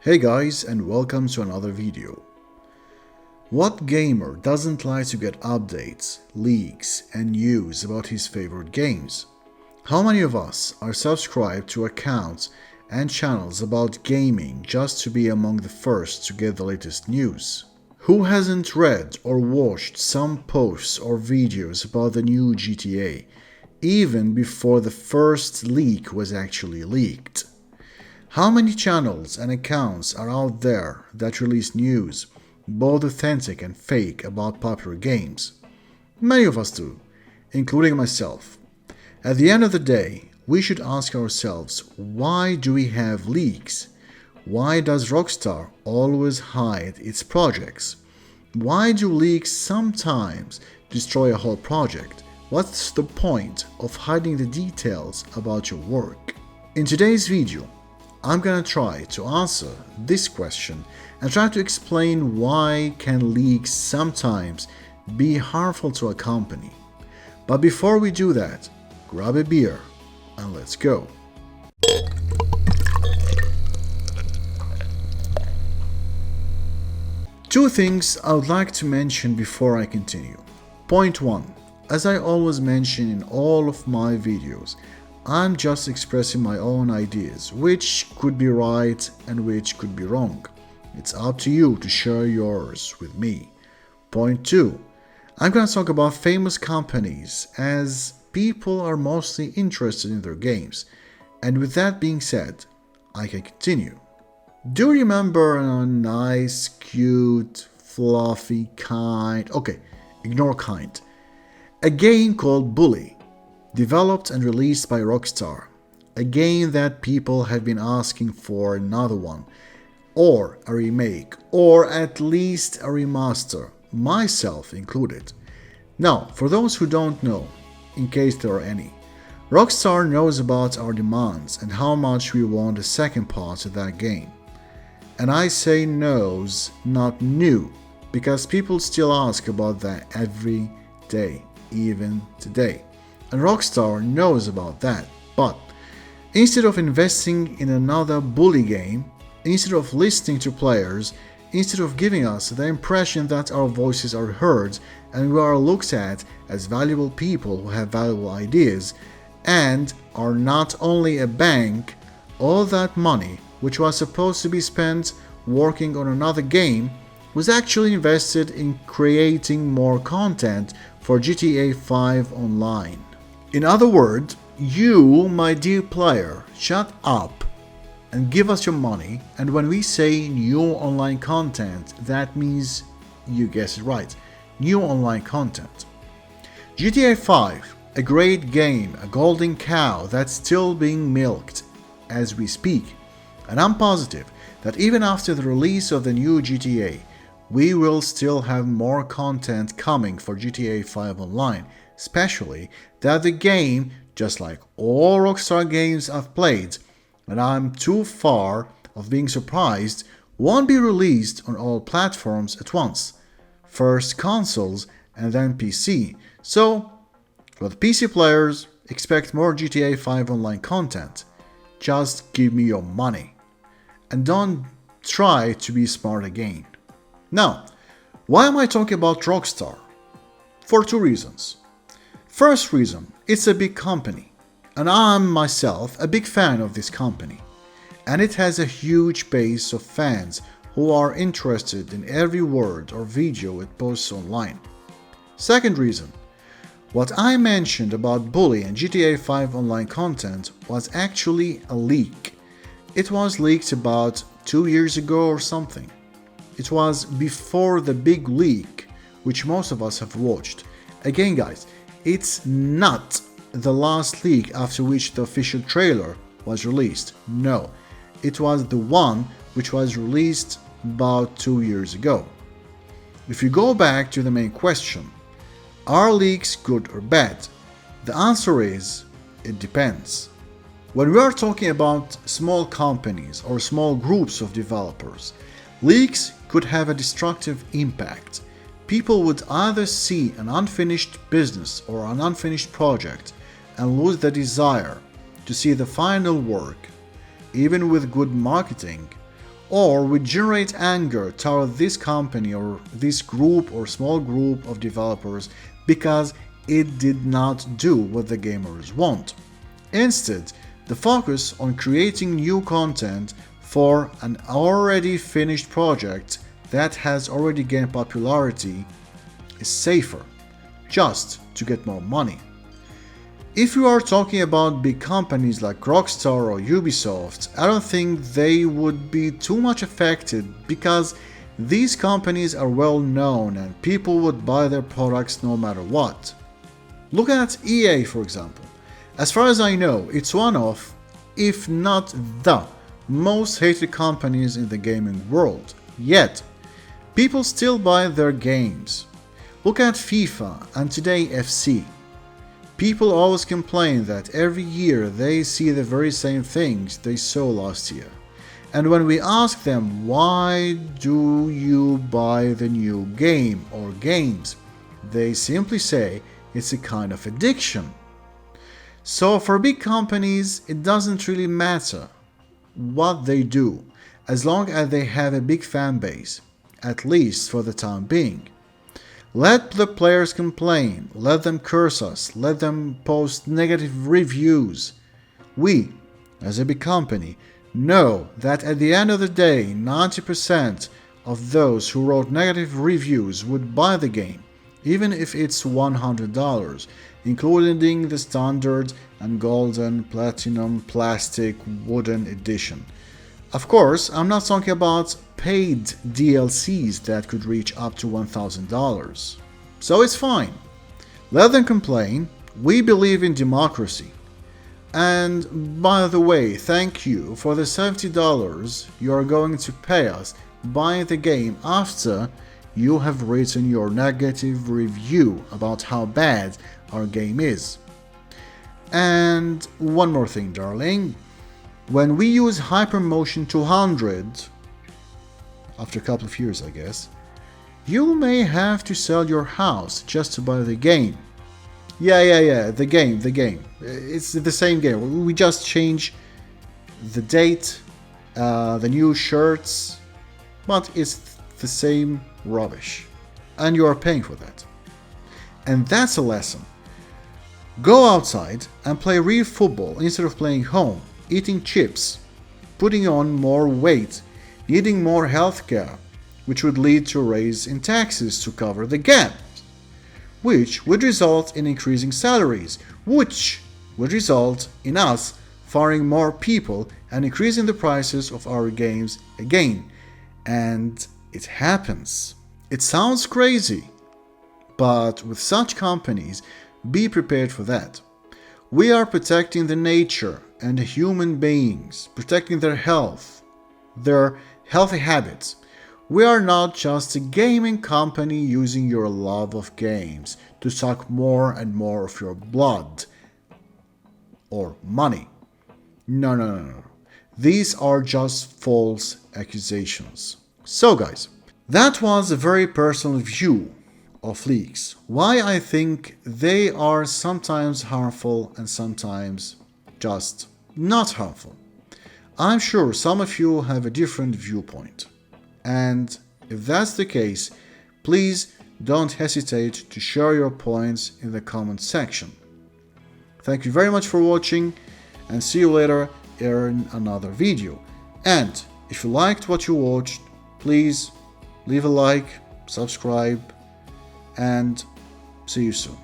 Hey guys, and welcome to another video. What gamer doesn't like to get updates, leaks and news about his favorite games? How many of us are subscribed to accounts and channels about gaming just to be among the first to get the latest news? Who hasn't read or watched some posts or videos about the new GTA, even before the first leak was actually leaked? How many channels and accounts are out there that release news, both authentic and fake, about popular games? Many of us do, including myself. At the end of the day, we should ask ourselves, why do we have leaks? Why does Rockstar always hide its projects? Why do leaks sometimes destroy a whole project? What's the point of hiding the details about your work? In today's video, I'm gonna try to answer this question and try to explain why can leaks sometimes be harmful to a company. But before we do that, grab a beer and let's go. Two things I would like to mention before I continue. Point 1. As I always mention in all of my videos, I'm just expressing my own ideas, which could be right and which could be wrong. It's up to you to share yours with me. Point 2. I'm gonna talk about famous companies as people are mostly interested in their games. And with that being said, I can continue. Do you remember a nice, cute, fluffy, kind, ignore kind, a game called Bully, developed and released by Rockstar, a game that people have been asking for another one, or a remake, or at least a remaster, myself included. Now, for those who don't know, in case there are any, Rockstar knows about our demands and how much we want a second part of that game. And I say knows, not knew, because people still ask about that every day, even today. And Rockstar knows about that, but instead of investing in another Bully game, instead of listening to players, instead of giving us the impression that our voices are heard and we are looked at as valuable people who have valuable ideas and are not only a bank, all that money, which was supposed to be spent working on another game, was actually invested in creating more content for GTA 5 Online. In other words, you, my dear player, shut up and give us your money, and when we say new online content, that means, you guessed it right, new online content. GTA 5, a great game, a golden cow that's still being milked as we speak, and I'm positive that even after the release of the new GTA, we will still have more content coming for GTA 5 Online, especially that the game, just like all Rockstar games I've played, and I'm too far of being surprised, won't be released on all platforms at once. First consoles and then PC. So, for the PC players, expect more GTA 5 Online content. Just give me your money. And don't try to be smart again. Now, why am I talking about Rockstar? For two reasons. First reason, it's a big company, and I'm myself a big fan of this company, and it has a huge base of fans who are interested in every word or video it posts online. Second reason, what I mentioned about Bully and GTA 5 Online content was actually a leak. It was leaked about 2 years ago or something. It was before the big leak, which most of us have watched. Again guys, it's not the last leak after which the official trailer was released. No, it was the one which was released about 2 years ago. If you go back to the main question, are leaks good or bad? The answer is, it depends. When we are talking about small companies or small groups of developers, leaks could have a destructive impact. People would either see an unfinished business or an unfinished project and lose the desire to see the final work, even with good marketing, or we generate anger toward this company or this group or small group of developers because it did not do what the gamers want. Instead, the focus on creating new content for an already finished project that has already gained popularity is safer, just to get more money. If you are talking about big companies like Rockstar or Ubisoft, I don't think they would be too much affected because these companies are well known and people would buy their products no matter what. Look at EA, for example. As far as I know, it's one of, if not the, most hated companies in the gaming world. Yet, people still buy their games. Look at FIFA and today FC. People always complain that every year they see the very same things they saw last year. And when we ask them why do you buy the new game or games, they simply say it's a kind of addiction. So for big companies, it doesn't really matter what they do, as long as they have a big fan base, at least for the time being. Let the players complain, let them curse us, let them post negative reviews. We, as a big company, know that at the end of the day, 90% of those who wrote negative reviews would buy the game, even if it's $100, including the standard and golden, platinum, plastic, wooden edition. Of course, I'm not talking about paid DLCs that could reach up to $1,000. So it's fine. Let them complain. We believe in democracy. And by the way, thank you for the $70 you are going to pay us buying the game after you have written your negative review about how bad our game is. And one more thing, darling. When we use Hypermotion 200, after a couple of years I guess, you may have to sell your house just to buy the game. Yeah, the game. It's the same game. We just change the date, the new shirts, but it's the same rubbish. And you are paying for that. And that's a lesson. Go outside and play real football instead of playing home, eating chips, putting on more weight, needing more healthcare, which would lead to a raise in taxes to cover the gap, which would result in increasing salaries, which would result in us firing more people and increasing the prices of our games again. And it happens. It sounds crazy, but with such companies, be prepared for that. We are protecting the nature and the human beings, protecting their health, their healthy habits. We are not just a gaming company using your love of games to suck more and more of your blood or money. No. These are just false accusations. So guys, that was a very personal view of leaks. Why I think they are sometimes harmful and sometimes just not harmful. I'm sure some of you have a different viewpoint. And if that's the case, please don't hesitate to share your points in the comment section. Thank you very much for watching and see you later in another video. And if you liked what you watched, please leave a like, subscribe, and see you soon.